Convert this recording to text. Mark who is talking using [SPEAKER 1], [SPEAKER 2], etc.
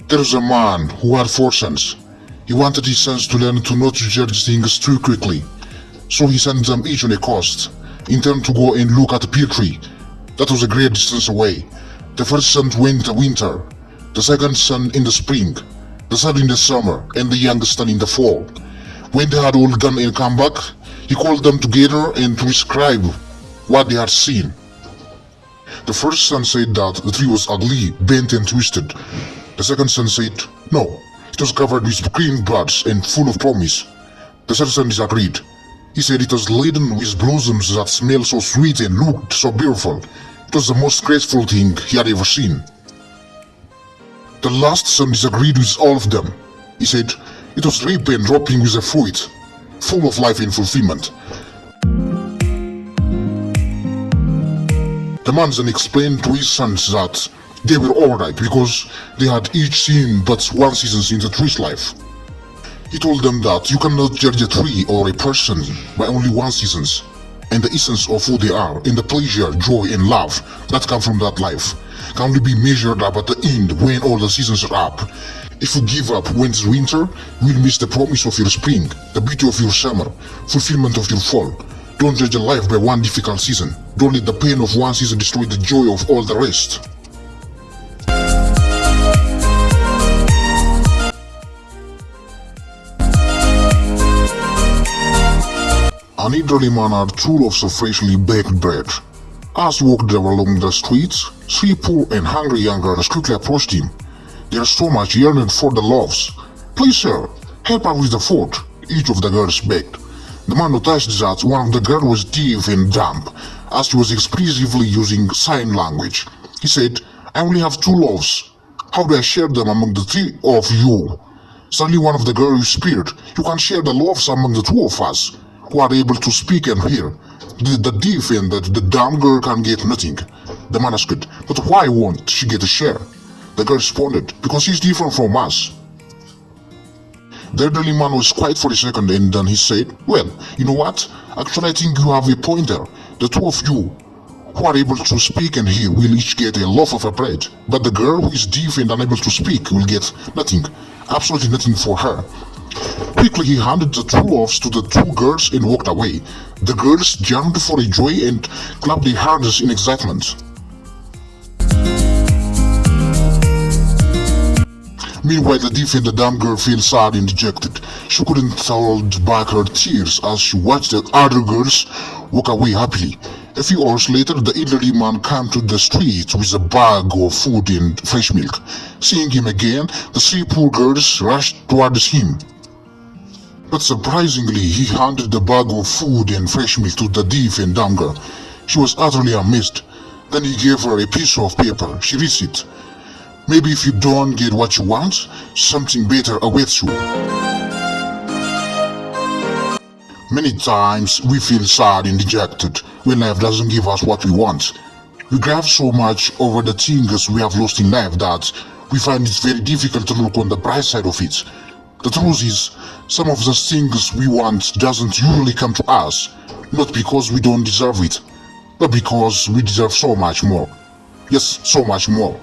[SPEAKER 1] There was a man who had 4 sons. He wanted his sons to learn to not judge things too quickly, so he sent them each on a coast, intending to go and look at a pear tree that was a great distance away. The first son went in the winter, the second son in the spring, the third in the summer, and the youngest son in the fall. When they had all gone and come back, he called them together and to describe what they had seen. The first son said that the tree was ugly, bent and twisted. The second son said, no, it was covered with green buds and full of promise. The third son disagreed. He said it was laden with blossoms that smelled so sweet and looked so beautiful. It was the most graceful thing he had ever seen. The last son disagreed with all of them. He said it was ripe and dropping with a fruit, full of life and fulfillment. The man then explained to his sons that they were alright because they had each seen but one season in the tree's life. He told them that you cannot judge a tree or a person by only one season, and the essence of who they are, and the pleasure, joy and love that come from that life can only be measured up at the end when all the seasons are up. If you give up when it's winter, you will miss the promise of your spring, the beauty of your summer, fulfillment of your fall. Don't judge a life by one difficult season. Don't let the pain of one season destroy the joy of all the rest. An elderly man had 2 loaves of freshly baked bread. As he walked along the streets, 3 poor and hungry young girls quickly approached him. Their stomachs yearned for the loaves. Please, sir, help us with the food, each of the girls begged. The man noticed that one of the girls was deaf and dumb, as he was expressively using sign language. He said, I only have 2 loaves. How do I share them among the 3 of you? Suddenly one of the girls whispered, you can share the loaves among the 2 of us, who are able to speak and hear. The deaf and the dumb girl can get nothing. The man asked, but why won't she get a share? The girl responded, because she's different from us. The elderly man was quiet for a second and then he said, well, you know what? Actually I think you have a pointer. The 2 of you who are able to speak and hear will each get a loaf of bread, but the girl who is deaf and unable to speak will get nothing. Absolutely nothing for her. Quickly he handed the 2 loaves to the 2 girls and walked away. The girls jumped for joy and clapped their hands in excitement. Meanwhile, the deaf and the dumb girl felt sad and dejected. She couldn't hold back her tears as she watched the other girls walk away happily. A few hours later, the elderly man came to the street with a bag of food and fresh milk. Seeing him again, the 3 poor girls rushed towards him. But surprisingly, he handed the bag of food and fresh milk to the deaf and dumb girl. She was utterly amazed. Then he gave her a piece of paper. She reads it. Maybe if you don't get what you want, something better awaits you. Many times we feel sad and dejected when life doesn't give us what we want. We grab so much over the things we have lost in life that we find it very difficult to look on the bright side of it. The truth is, some of the things we want doesn't usually come to us, not because we don't deserve it, but because we deserve so much more. Yes, so much more.